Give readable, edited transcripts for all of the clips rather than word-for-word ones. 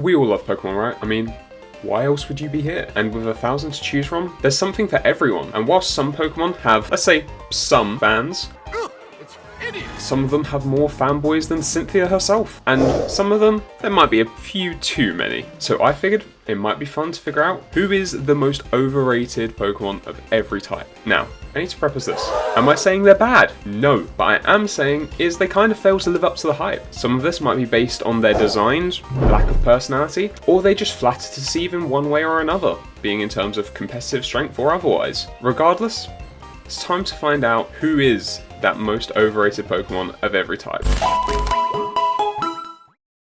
We all love Pokemon, right? I mean, why else would you be here? And with 1,000 to choose from, there's something for everyone. And whilst some Pokemon have, let's say, some fans, some of them have more fanboys than Cynthia herself. And some of them, there might be a few too many. So I figured it might be fun to figure out who is the most overrated Pokemon of every type. Now, I need to preface this. Am I saying they're bad? No, but I am saying is they kind of fail to live up to the hype. Some of this might be based on their designs, lack of personality, or they just flatter to deceive in one way or another, being in terms of competitive strength or otherwise. Regardless, it's time to find out who is that most overrated Pokemon of every type.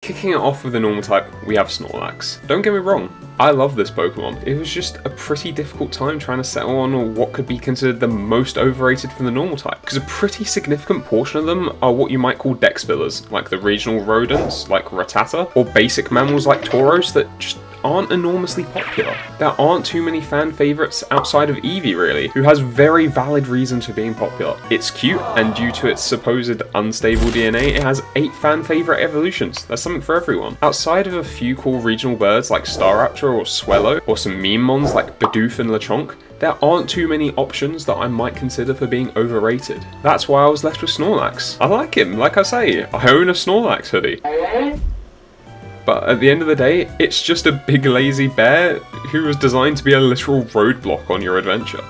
Kicking it off with the normal type, we have Snorlax. Don't get me wrong, I love this Pokemon. It was just a pretty difficult time trying to settle on what could be considered the most overrated from the normal type, because a pretty significant portion of them are what you might call dex fillers, like the regional rodents like Rattata, or basic mammals like Tauros that just aren't enormously popular. There aren't too many fan favourites outside of Eevee really, who has very valid reasons for being popular. It's cute, and due to its supposed unstable DNA, it has 8 fan favourite evolutions. There's something for everyone. Outside of a few cool regional birds like Staraptor or Swellow, or some meme mons like Bidoof and Lechonk, there aren't too many options that I might consider for being overrated. That's why I was left with Snorlax. I like him, like I say, I own a Snorlax hoodie. But at the end of the day, it's just a big lazy bear who was designed to be a literal roadblock on your adventure.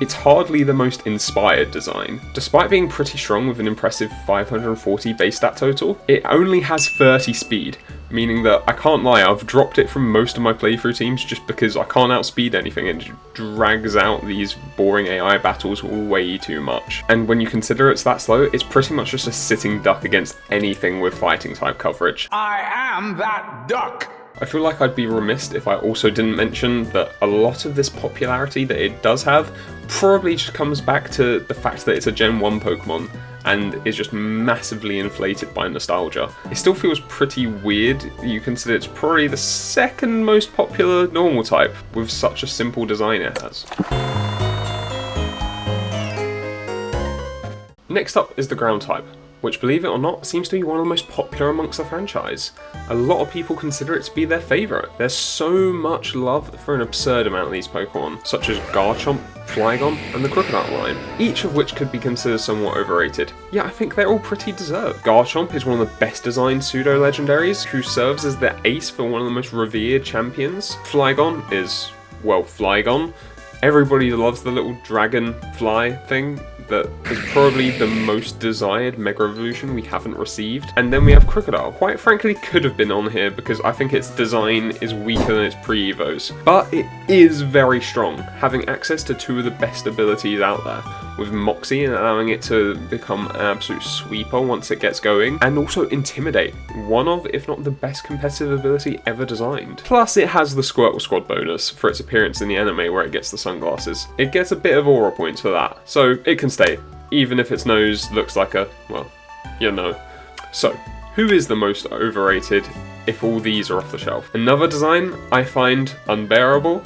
It's hardly the most inspired design. Despite being pretty strong with an impressive 540 base stat total, it only has 30 speed, meaning that I can't lie, I've dropped it from most of my playthrough teams just because I can't outspeed anything and it drags out these boring AI battles way too much. And when you consider it's that slow, it's pretty much just a sitting duck against anything with fighting type coverage. I am that duck! I feel like I'd be remiss if I also didn't mention that a lot of this popularity that it does have probably just comes back to the fact that it's a Gen 1 Pokemon and is just massively inflated by nostalgia. It still feels pretty weird. You consider it's probably the second most popular normal type with such a simple design it has. Next up is the ground type, which, believe it or not, seems to be one of the most popular amongst the franchise. A lot of people consider it to be their favourite. There's so much love for an absurd amount of these Pokemon, such as Garchomp, Flygon, and the Crocodile line, each of which could be considered somewhat overrated. Yeah, I think they're all pretty deserved. Garchomp is one of the best designed pseudo-legendaries, who serves as the ace for one of the most revered champions. Flygon is, well, Flygon. Everybody loves the little dragon fly thing that is probably the most desired Mega Evolution we haven't received. And then we have Crocodile. Quite frankly, could have been on here because I think its design is weaker than its pre-evos. But it is very strong, having access to 2 of the best abilities out there, with Moxie and allowing it to become an absolute sweeper once it gets going, and also Intimidate, one of, if not the best competitive ability ever designed. Plus it has the Squirtle Squad bonus for its appearance in the anime where it gets the sunglasses. It gets a bit of aura points for that, so it can stay, even if its nose looks like a, well, you know. So, who is the most overrated if all these are off the shelf? Another design I find unbearable,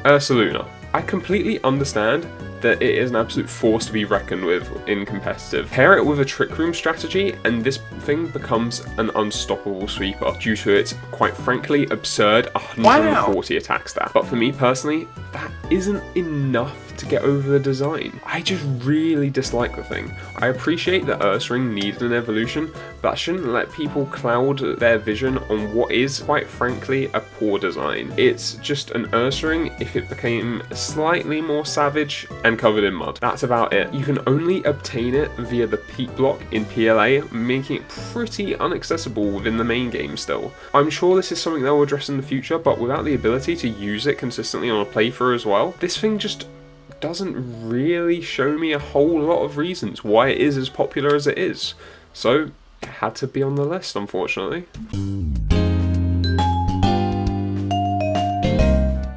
Ursaluna. I completely understand that it is an absolute force to be reckoned with in competitive. Pair it with a Trick Room strategy and this thing becomes an unstoppable sweeper due to its, quite frankly, absurd 140 attack stat. But for me personally, that isn't enough to get over the design. I just really dislike the thing. I appreciate that Ursaring needed an evolution, but I shouldn't let people cloud their vision on what is, quite frankly, a poor design. It's just an Ursaring if it became slightly more savage and covered in mud. That's about it. You can only obtain it via the peak block in PLA, making it pretty inaccessible within the main game still. I'm sure this is something they'll address in the future, but without the ability to use it consistently on a playthrough as well, this thing just doesn't really show me a whole lot of reasons why it is as popular as it is. So, it had to be on the list, unfortunately.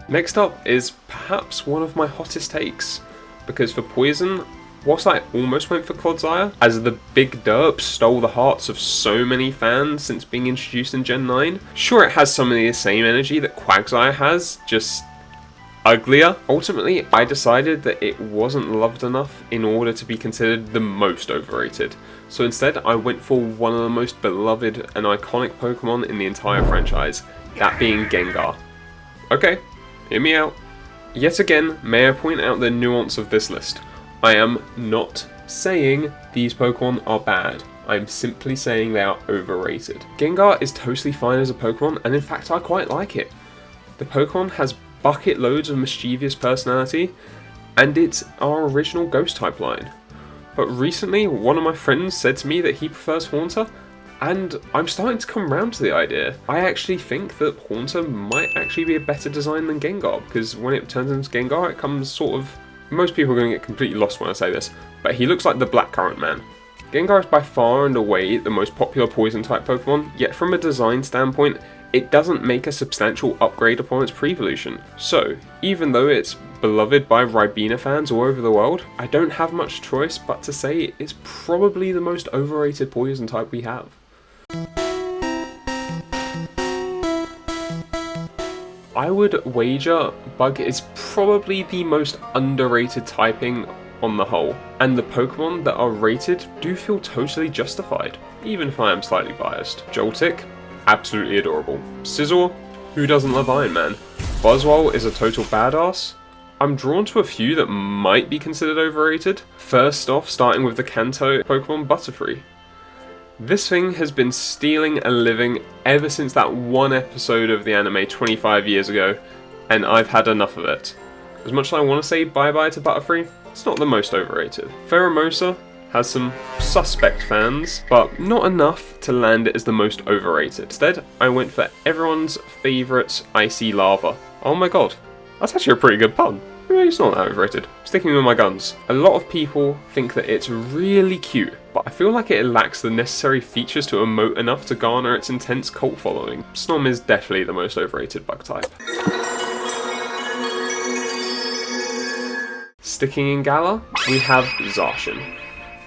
Next up is perhaps one of my hottest takes, because for Poison, whilst I almost went for Clodsire, as the big derp stole the hearts of so many fans since being introduced in Gen 9, sure it has some of the same energy that Quagsire has, just uglier. Ultimately, I decided that it wasn't loved enough in order to be considered the most overrated. So instead, I went for one of the most beloved and iconic Pokemon in the entire franchise, that being Gengar. Okay, hear me out. Yet again, may I point out the nuance of this list. I am not saying these Pokemon are bad. I'm simply saying they are overrated. Gengar is totally fine as a Pokemon, and in fact I quite like it. The Pokemon has bucket loads of mischievous personality, and it's our original Ghost type line. But recently, one of my friends said to me that he prefers Haunter, and I'm starting to come around to the idea. I actually think that Haunter might actually be a better design than Gengar, because when it turns into Gengar, it comes sort of... Most people are going to get completely lost when I say this, but he looks like the Blackcurrant man. Gengar is by far and away the most popular Poison-type Pokemon, yet from a design standpoint, it doesn't make a substantial upgrade upon its pre-evolution. So, even though it's beloved by Ribena fans all over the world, I don't have much choice but to say it's probably the most overrated Poison-type we have. I would wager Bug is probably the most underrated typing on the whole, and the Pokemon that are rated do feel totally justified, even if I am slightly biased. Joltik, absolutely adorable. Scizor, who doesn't love Iron Man? Buzzwole is a total badass. I'm drawn to a few that might be considered overrated. First off, starting with the Kanto Pokemon Butterfree. This thing has been stealing a living ever since that one episode of the anime 25 years ago, and I've had enough of it. As much as I want to say bye-bye to Butterfree, it's not the most overrated. Pheromosa has some suspect fans, but not enough to land it as the most overrated. Instead, I went for everyone's favourite Icy Lava. Oh my god, that's actually a pretty good pun. It's not that overrated. Sticking with my guns. A lot of people think that it's really cute, but I feel like it lacks the necessary features to emote enough to garner its intense cult following. Snom is definitely the most overrated bug type. Sticking in Galar, we have Zacian.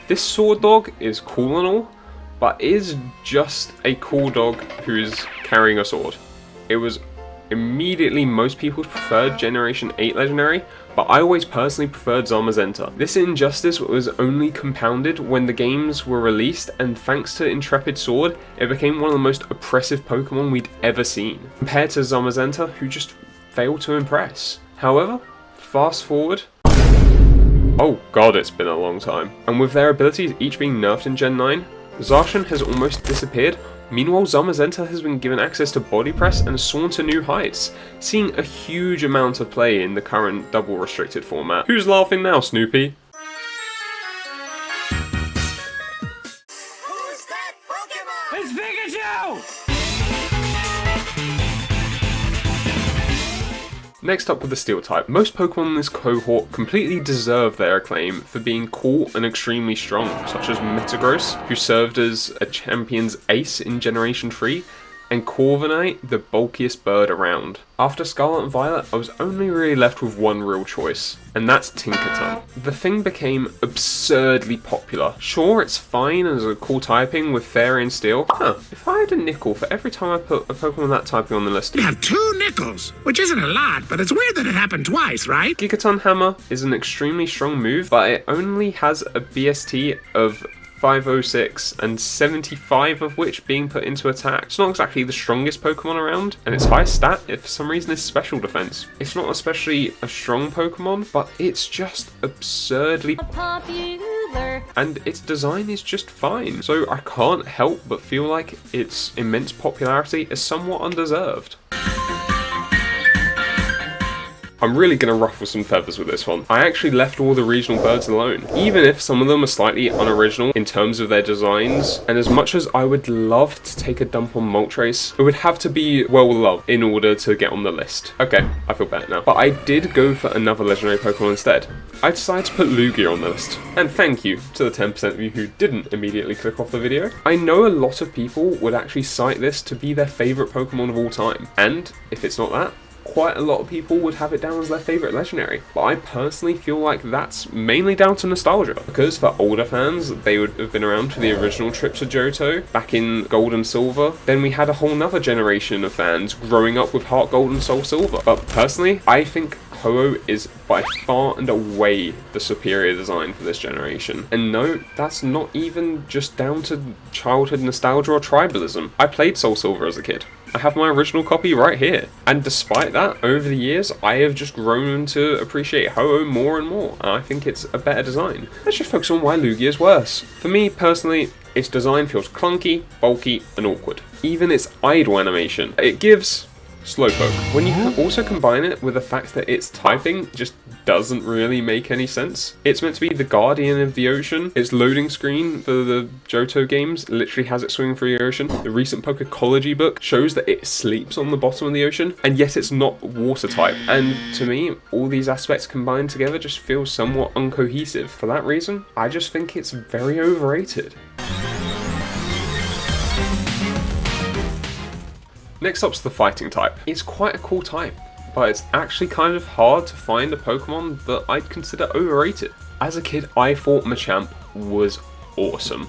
This sword dog is cool and all, but is just a cool dog who's carrying a sword. It was immediately most people's preferred Generation 8 legendary, but I always personally preferred Zamazenta. This injustice was only compounded when the games were released, and thanks to Intrepid Sword, it became one of the most oppressive Pokemon we'd ever seen, compared to Zamazenta, who just failed to impress. However, fast forward, oh god, it's been a long time. And with their abilities each being nerfed in Gen 9, Zacian has almost disappeared. Meanwhile, Zamazenta has been given access to Body Press and soared to new heights, seeing a huge amount of play in the current double restricted format. Who's laughing now, Snoopy? Who's that Pokemon? It's Pikachu! Next up with the Steel type. Most Pokemon in this cohort completely deserve their acclaim for being cool and extremely strong, such as Metagross, who served as a champion's ace in Generation 3, and Corviknight, the bulkiest bird around. After Scarlet and Violet, I was only really left with one real choice, and that's Tinkaton. The thing became absurdly popular. Sure, it's fine as a cool typing with Fairy and Steel. If I had a nickel for every time I put a Pokemon that typing on the list. You have 2 nickels, which isn't a lot, but it's weird that it happened twice, right? Gigaton Hammer is an extremely strong move, but it only has a BST of 506, and 75 of which being put into attack. It's not exactly the strongest Pokemon around, and its highest stat, if for some reason, is special defense. It's not especially a strong Pokemon, but it's just absurdly popular, and its design is just fine. So I can't help but feel like its immense popularity is somewhat undeserved. I'm really going to ruffle some feathers with this one. I actually left all the regional birds alone, even if some of them are slightly unoriginal in terms of their designs, and as much as I would love to take a dump on Moltres, it would have to be well loved in order to get on the list. Okay, I feel better now. But I did go for another legendary Pokemon instead. I decided to put Lugia on the list, and thank you to the 10% of you who didn't immediately click off the video. I know a lot of people would actually cite this to be their favourite Pokemon of all time, and if it's not that, quite a lot of people would have it down as their favourite legendary, but I personally feel like that's mainly down to nostalgia, because for older fans, they would have been around for the original trip to Johto back in Gold and Silver. Then we had a whole nother generation of fans growing up with Heart Gold and Soul Silver. But personally, I think Ho-Oh is by far and away the superior design for this generation. And no, that's not even just down to childhood nostalgia or tribalism. I played Soul Silver as a kid. I have my original copy right here. And despite that, over the years, I have just grown to appreciate Ho-Oh more and more. And I think it's a better design. Let's just focus on why Lugia is worse. For me, personally, its design feels clunky, bulky, and awkward. Even its idle animation, it gives Slowpoke. When you can also combine it with the fact that its typing just doesn't really make any sense. It's meant to be the guardian of the ocean. Its loading screen for the Johto games literally has it swimming through the ocean. The recent Pokecology book shows that it sleeps on the bottom of the ocean, and yet it's not water type. And to me, all these aspects combined together just feel somewhat uncohesive. For that reason, I just think it's very overrated. Next up's the fighting type. It's quite a cool type, but it's actually kind of hard to find a Pokemon that I'd consider overrated. As a kid, I thought Machamp was awesome,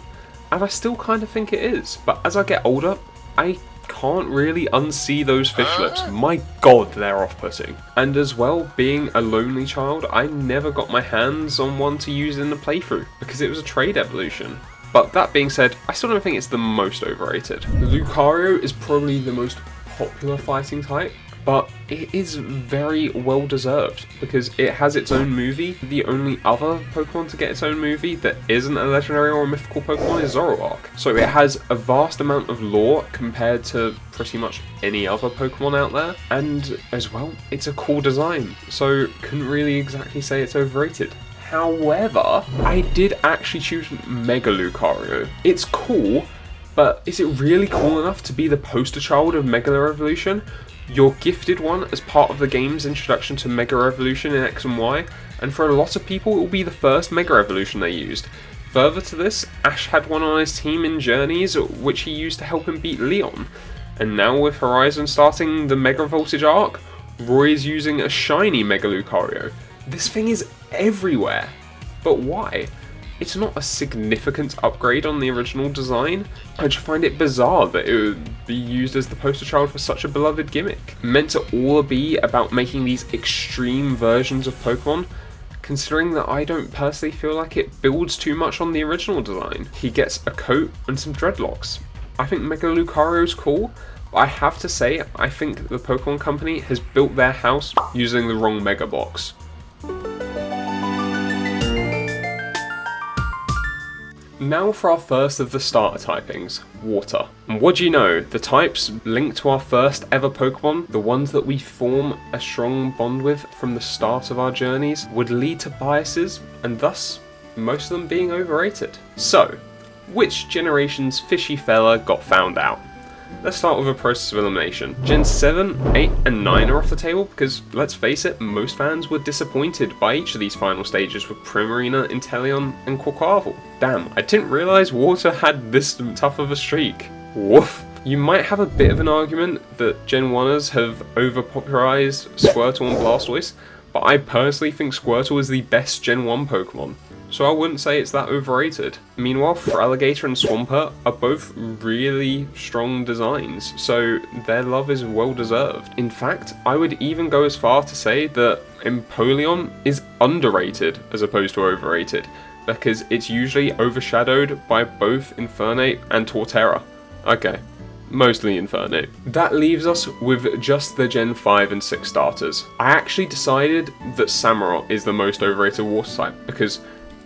and I still kind of think it is, but as I get older, I can't really unsee those fish lips. My god, they're off-putting. And as well, being a lonely child, I never got my hands on one to use in the playthrough, because it was a trade evolution. But that being said, I still don't think it's the most overrated. Lucario is probably the most popular fighting type, but it is very well deserved because it has its own movie. The only other Pokemon to get its own movie that isn't a legendary or a mythical Pokemon is Zoroark. So it has a vast amount of lore compared to pretty much any other Pokemon out there, and as well, it's a cool design, so couldn't really exactly say it's overrated. However, I did actually choose Mega Lucario. It's cool, but is it really cool enough to be the poster child of Mega Evolution? You're gifted one as part of the game's introduction to Mega Evolution in X and Y, and for a lot of people it will be the first Mega Evolution they used. Further to this, Ash had one on his team in Journeys, which he used to help him beat Leon. And now with Horizon starting the Mega Voltage arc, Roy is using a shiny Mega Lucario. This thing is everywhere, but why? It's not a significant upgrade on the original design. I just find it bizarre that it would be used as the poster child for such a beloved gimmick. Meant to all be about making these extreme versions of Pokemon, considering that I don't personally feel like it builds too much on the original design. He gets a coat and some dreadlocks. I think Mega Lucario's cool, but I have to say, I think the Pokemon Company has built their house using the wrong Mega Box. Now for our first of the starter typings, Water. And what do you know, the types linked to our first ever Pokemon, the ones that we form a strong bond with from the start of our journeys, would lead to biases, and thus, most of them being overrated. So, which generation's fishy fella got found out? Let's start with a process of elimination. Gen 7, 8 and 9 are off the table because, let's face it, most fans were disappointed by each of these final stages with Primarina, Inteleon and Quaquaval. Damn, I didn't realise Water had this tough of a streak. Woof. You might have a bit of an argument that Gen 1ers have overpopularised Squirtle and Blastoise, but I personally think Squirtle is the best Gen 1 Pokemon, so I wouldn't say it's that overrated. Meanwhile, Feraligatr and Swampert are both really strong designs, so their love is well deserved. In fact, I would even go as far to say that Empoleon is underrated as opposed to overrated, because it's usually overshadowed by both Infernape and Torterra. Okay, mostly Infernape. That leaves us with just the Gen 5 and 6 starters. I actually decided that Samurott is the most overrated water type, because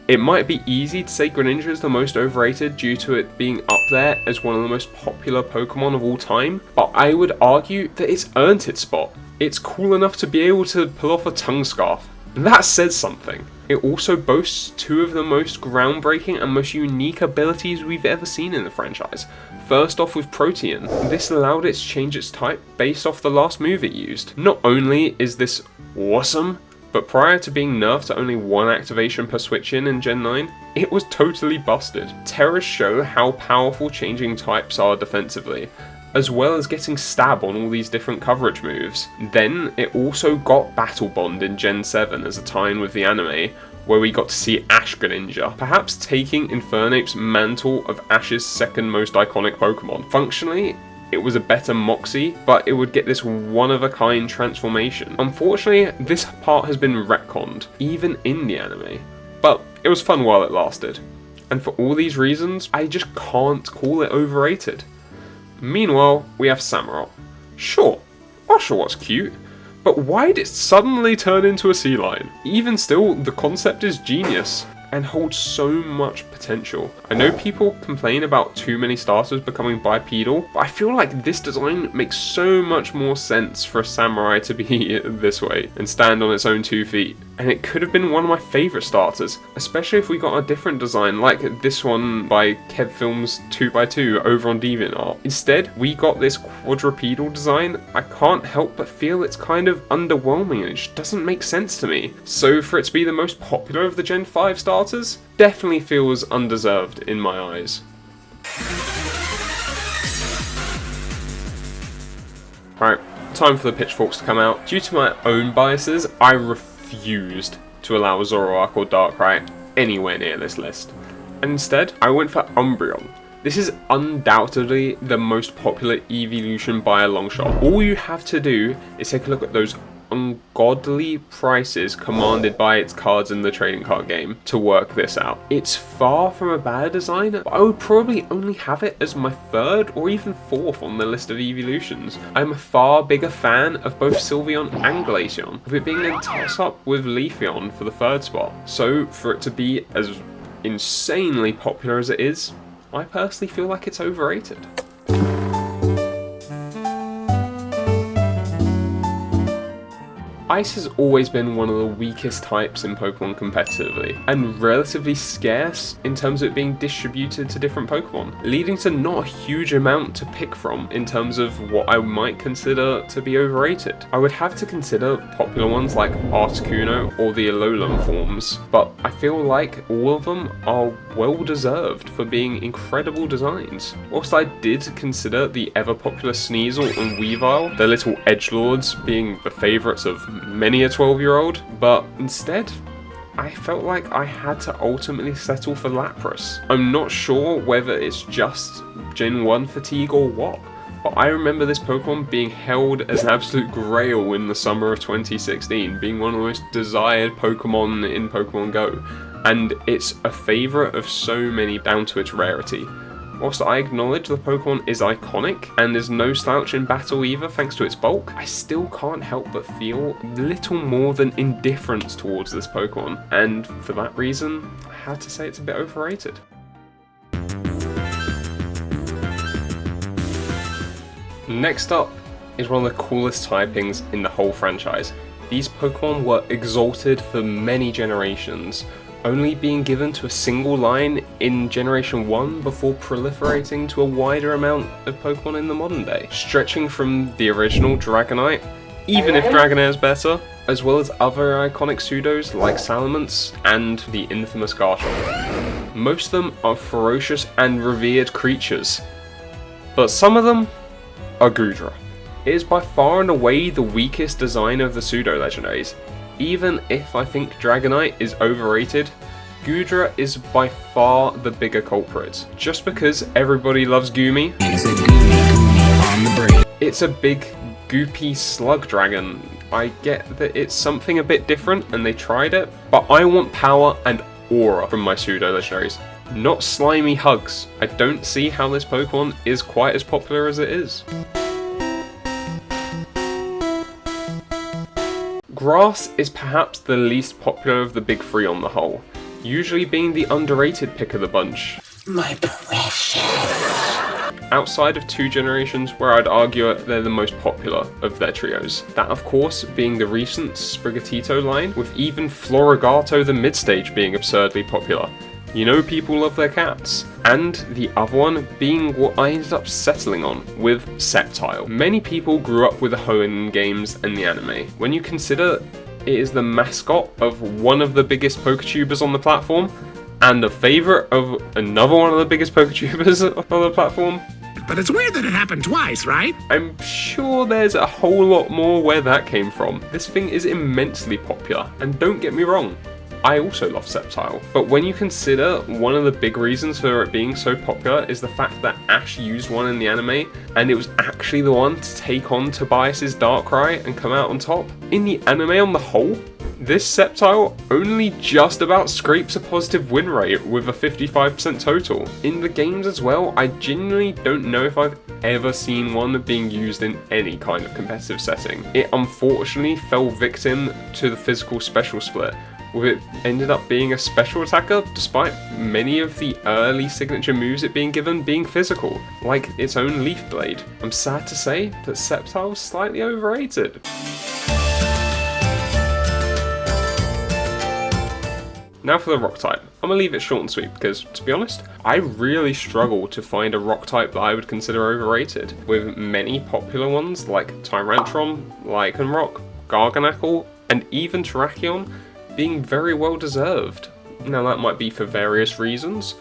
it might be easy to say Greninja is the most overrated due to it being up there as one of the most popular Pokemon of all time, but I would argue that it's earned its spot. It's cool enough to be able to pull off a tongue scarf. That says something. It also boasts two of the most groundbreaking and most unique abilities we've ever seen in the franchise. First off with Protean. This allowed it to change its type based off the last move it used. Not only is this awesome, but prior to being nerfed to only one activation per switch in Gen 9, it was totally busted. Terrors show how powerful changing types are defensively, as well as getting stab on all these different coverage moves. Then it also got Battle Bond in Gen 7 as a tie-in with the anime, where we got to see Ash Greninja, perhaps taking Infernape's mantle of Ash's second most iconic Pokemon. Functionally, it was a better Moxie, but it would get this one-of-a-kind transformation. Unfortunately, this part has been retconned, even in the anime. But it was fun while it lasted. And for all these reasons, I just can't call it overrated. Meanwhile, we have Samurott. Sure, Oshawott's cute, but why did it suddenly turn into a sea lion? Even still, the concept is genius and holds so much potential. I know people complain about too many starters becoming bipedal, but I feel like this design makes so much more sense for a samurai to be this way and stand on its own 2 feet. And it could have been one of my favourite starters, especially if we got a different design like this one by Kev Films 2x2 over on DeviantArt. Instead, we got this quadrupedal design. I can't help but feel it's kind of underwhelming and it just doesn't make sense to me. So for it to be the most popular of the Gen 5 starters, definitely feels undeserved in my eyes. Right, time for the pitchforks to come out. Due to my own biases, I refused to allow Zoroark or Darkrai anywhere near this list. And instead, I went for Umbreon. This is undoubtedly the most popular evolution by a long shot. All you have to do is take a look at those ungodly prices commanded by its cards in the trading card game to work this out. It's far from a bad design, but I would probably only have it as my 3rd or even 4th on the list of evolutions. I'm a far bigger fan of both Sylveon and Glaceon, with it being a toss-up with Leafeon for the 3rd spot. So for it to be as insanely popular as it is, I personally feel like it's overrated. Ice has always been one of the weakest types in Pokemon competitively, and relatively scarce in terms of it being distributed to different Pokemon, leading to not a huge amount to pick from in terms of what I might consider to be overrated. I would have to consider popular ones like Articuno or the Alolan forms, but I feel like all of them are well deserved for being incredible designs. Whilst I did consider the ever popular Sneasel and Weavile, the little edgelords, being the favourites of many a 12-year-old, but instead I felt like I had to ultimately settle for Lapras. I'm not sure whether it's just Gen 1 fatigue or what, but I remember this Pokemon being held as an absolute grail in the summer of 2016, being one of the most desired Pokemon in Pokemon Go, and it's a favourite of so many down to its rarity. Whilst I acknowledge the Pokemon is iconic and is no slouch in battle either thanks to its bulk, I still can't help but feel little more than indifference towards this Pokemon, and for that reason, I had to say it's a bit overrated. Next up is one of the coolest typings in the whole franchise. These Pokemon were exalted for many generations, only being given to a single line in Generation 1 before proliferating to a wider amount of Pokemon in the modern day, stretching from the original Dragonite, even if Dragonair is better, as well as other iconic pseudos like Salamence and the infamous Garchomp. Most of them are ferocious and revered creatures, but some of them are Goodra. It is by far and away the weakest design of the pseudo-legendaries. Even if I think Dragonite is overrated, Goodra is by far the bigger culprit. Just because everybody loves Goomy, it's a big goopy slug dragon. I get that it's something a bit different and they tried it, but I want power and aura from my pseudo-legendaries, not slimy hugs. I don't see how this Pokemon is quite as popular as it is. Grass is perhaps the least popular of the big three on the whole, usually being the underrated pick of the bunch. My precious. Outside of 2 generations where I'd argue they're the most popular of their trios. That of course being the recent Sprigatito line, with even Florigato the mid-stage being absurdly popular. You know people love their cats. And the other one being what I ended up settling on, with Sceptile. Many people grew up with the Hoenn games and the anime. When you consider it is the mascot of one of the biggest Poketubers on the platform, and a favourite of another one of the biggest Poketubers on the platform. But it's weird that it happened twice, right? I'm sure there's a whole lot more where that came from. This thing is immensely popular, and don't get me wrong, I also love Sceptile. But when you consider one of the big reasons for it being so popular is the fact that Ash used one in the anime, and it was actually the one to take on Tobias's Darkrai and come out on top. In the anime on the whole, this Sceptile only just about scrapes a positive win rate with a 55% total. In the games as well, I genuinely don't know if I've ever seen one being used in any kind of competitive setting. It unfortunately fell victim to the physical special split, with it ended up being a special attacker despite many of the early signature moves it being given being physical, like its own Leaf Blade. I'm sad to say that Sceptile is slightly overrated. Now for the rock type. I'm gonna leave it short and sweet because, to be honest, I really struggle to find a rock type that I would consider overrated, with many popular ones like Tyrantrum, Lycanroc, Garganacl, and even Terrakion being very well deserved. Now that might be for various reasons.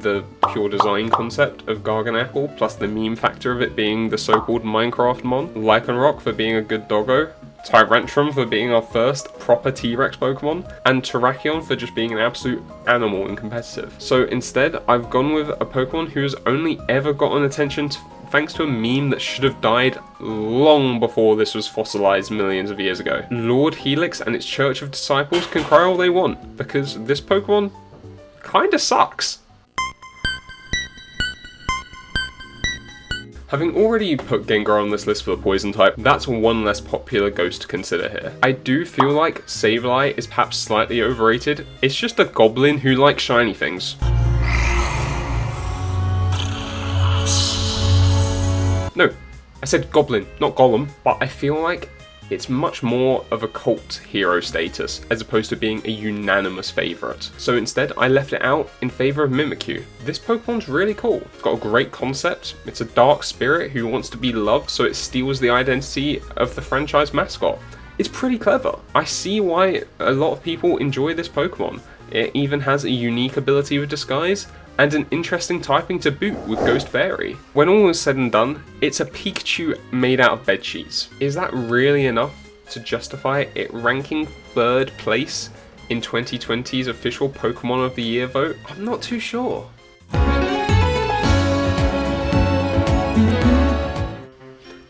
The pure design concept of Garganacl, plus the meme factor of it being the so-called Minecraft mon, Lycanroc for being a good doggo, Tyrantrum for being our first proper T-Rex Pokemon, and Terrakion for just being an absolute animal in competitive. So instead, I've gone with a Pokemon who's only ever gotten attention thanks to a meme that should have died long before this was fossilized millions of years ago. Lord Helix and its Church of Disciples can cry all they want, because this Pokemon kinda sucks. Having already put Gengar on this list for the poison type, that's one less popular ghost to consider here. I do feel like Sableye is perhaps slightly overrated. It's just a goblin who likes shiny things. No, I said goblin, not golem, but I feel like it's much more of a cult hero status as opposed to being a unanimous favourite. So instead, I left it out in favour of Mimikyu. This Pokemon's really cool. It's got a great concept. It's a dark spirit who wants to be loved, so it steals the identity of the franchise mascot. It's pretty clever. I see why a lot of people enjoy this Pokemon. It even has a unique ability with disguise, and an interesting typing to boot with Ghost Fairy. When all is said and done, it's a Pikachu made out of bedsheets. Is that really enough to justify it ranking 3rd place in 2020's official Pokemon of the Year vote? I'm not too sure.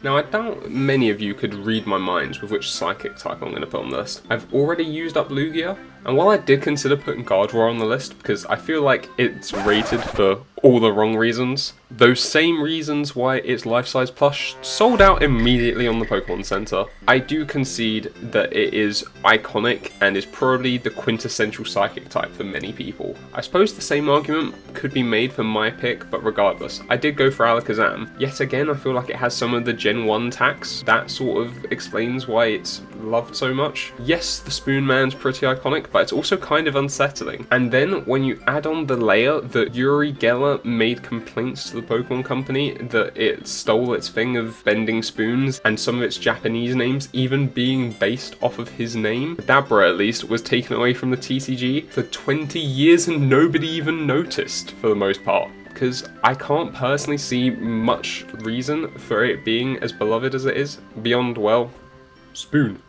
Now, I doubt many of you could read my minds with which psychic type I'm going to put on the list. I've already used up Lugia, and while I did consider putting Gardevoir on the list because I feel like it's rated for all the wrong reasons, those same reasons why its life-size plush sold out immediately on the Pokemon Center, I do concede that it is iconic and is probably the quintessential psychic type for many people. I suppose the same argument could be made for my pick, but regardless, I did go for Alakazam. Yet again, I feel like it has some of the Gen 1 tax. That sort of explains why it's loved so much. Yes, the Spoon Man's pretty iconic, but it's also kind of unsettling. And then when you add on the layer that Yuri Geller made complaints to the Pokemon Company that it stole its thing of bending spoons, and some of its Japanese names even being based off of his name. Dabra, at least, was taken away from the TCG for 20 years and nobody even noticed for the most part. Because I can't personally see much reason for it being as beloved as it is, beyond, well, Spoon.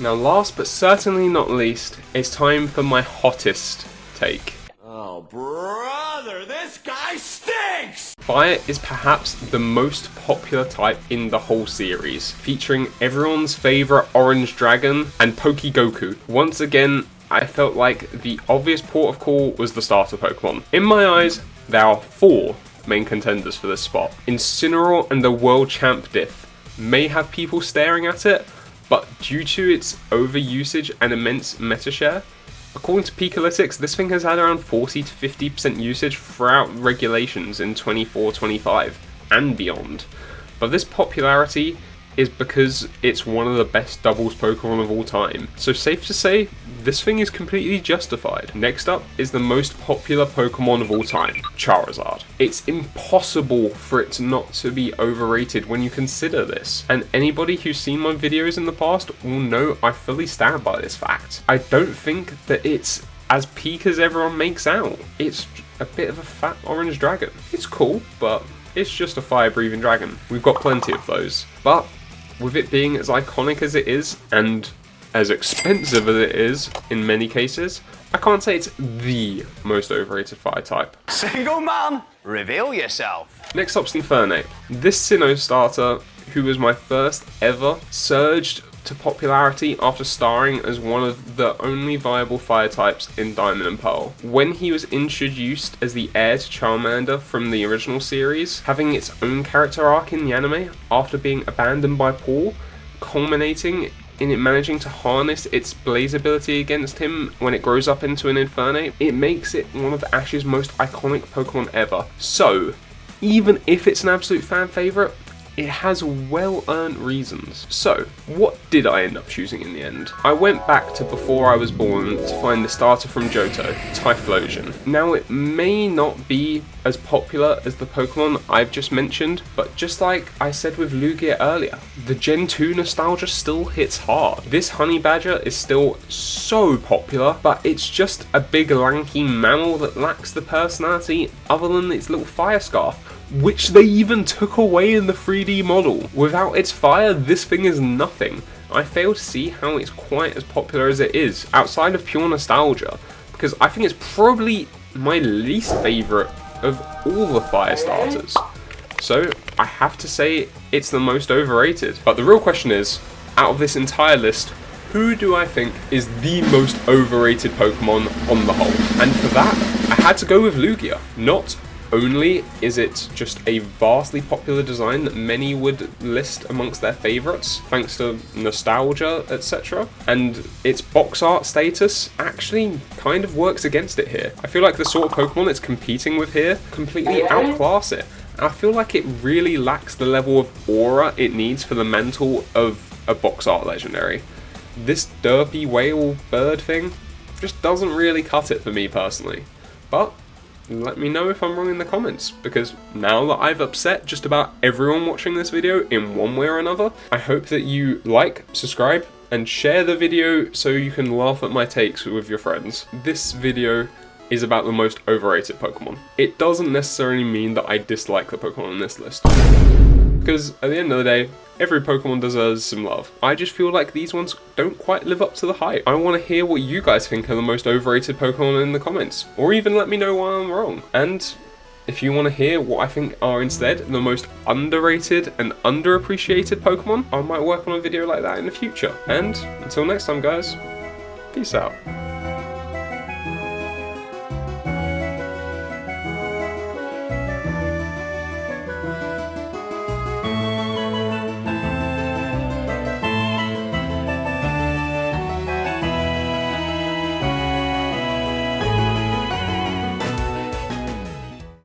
Now last but certainly not least, it's time for my hottest take. Oh, brother, this guy stinks! Fire is perhaps the most popular type in the whole series, featuring everyone's favourite Orange Dragon and Pokegoku. Once again, I felt like the obvious port of call was the starter Pokemon. In my eyes, there are 4 main contenders for this spot. Incineroar and the World Champ Diff may have people staring at it, but due to its overusage and immense meta share, according to Pikalytics, this thing has had around 40 to 50% usage throughout regulations in 24-25 and beyond. But this popularity is because it's one of the best doubles Pokemon of all time. So safe to say, this thing is completely justified. Next up is the most popular Pokemon of all time, Charizard. It's impossible for it not to be overrated when you consider this. And anybody who's seen my videos in the past will know I fully stand by this fact. I don't think that it's as peak as everyone makes out. It's a bit of a fat orange dragon. It's cool, but it's just a fire-breathing dragon. We've got plenty of those. But with it being as iconic as it is, and as expensive as it is in many cases, I can't say it's the most overrated fire type. Single man, reveal yourself. Next up's Infernape. This Sinnoh starter, who was my first ever, surged to popularity after starring as one of the only viable fire types in Diamond and Pearl. When he was introduced as the heir to Charmander from the original series, having its own character arc in the anime after being abandoned by Paul, culminating in it managing to harness its blaze ability against him when it grows up into an Infernape, it makes it one of Ash's most iconic Pokemon ever. So, even if it's an absolute fan favourite, it has well-earned reasons. So, what did I end up choosing in the end? I went back to before I was born to find the starter from Johto, Typhlosion. Now, it may not be as popular as the Pokemon I've just mentioned, but just like I said with Lugia earlier, the Gen 2 nostalgia still hits hard. This Honey Badger is still so popular, but it's just a big lanky mammal that lacks the personality other than its little fire scarf, which they even took away in the 3D model. Without its fire, this thing is nothing. I fail to see how it's quite as popular as it is, outside of pure nostalgia, because I think it's probably my least favourite of all the fire starters. So I have to say it's the most overrated. But the real question is, out of this entire list, who do I think is the most overrated Pokemon on the whole? And for that, I had to go with Lugia. Not only is it just a vastly popular design that many would list amongst their favourites, thanks to nostalgia, etc., and its box art status actually kind of works against it here. I feel like the sort of Pokemon it's competing with here completely outclass it. I feel like it really lacks the level of aura it needs for the mantle of a box art legendary. This derpy whale bird thing just doesn't really cut it for me personally. But let me know if I'm wrong in the comments, because now that I've upset just about everyone watching this video in one way or another, I hope that you like, subscribe, and share the video so you can laugh at my takes with your friends. This video is about the most overrated Pokemon. It doesn't necessarily mean that I dislike the Pokemon on this list, because at the end of the day, every Pokemon deserves some love. I just feel like these ones don't quite live up to the hype. I want to hear what you guys think are the most overrated Pokemon in the comments, or even let me know why I'm wrong. And if you want to hear what I think are instead the most underrated and underappreciated Pokemon, I might work on a video like that in the future. And until next time guys, peace out.